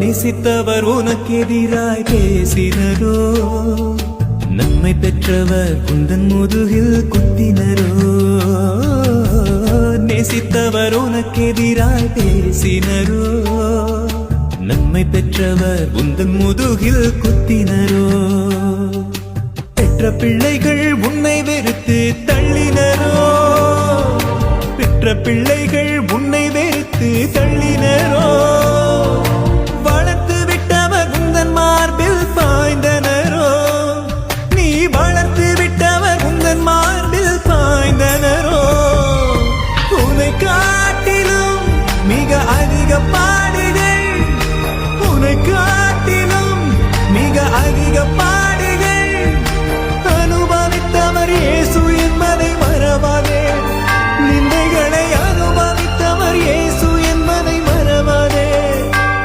நேசித்தவர் உனக்கு எதிராய் பேசினரோ நன்மை பெற்றவர் உந்தன் முதுகில் குத்தினரோ நேசித்தவர் உனக்கு எதிராய் பேசினரோ நன்மை பெற்றவர் உந்தன் முதுகில் குத்தினரோ பெற்ற பிள்ளைகள் உன்னை வெறுத்து தள்ளினரோ பெற்ற பிள்ளைகள் உன்னை வெறுத்து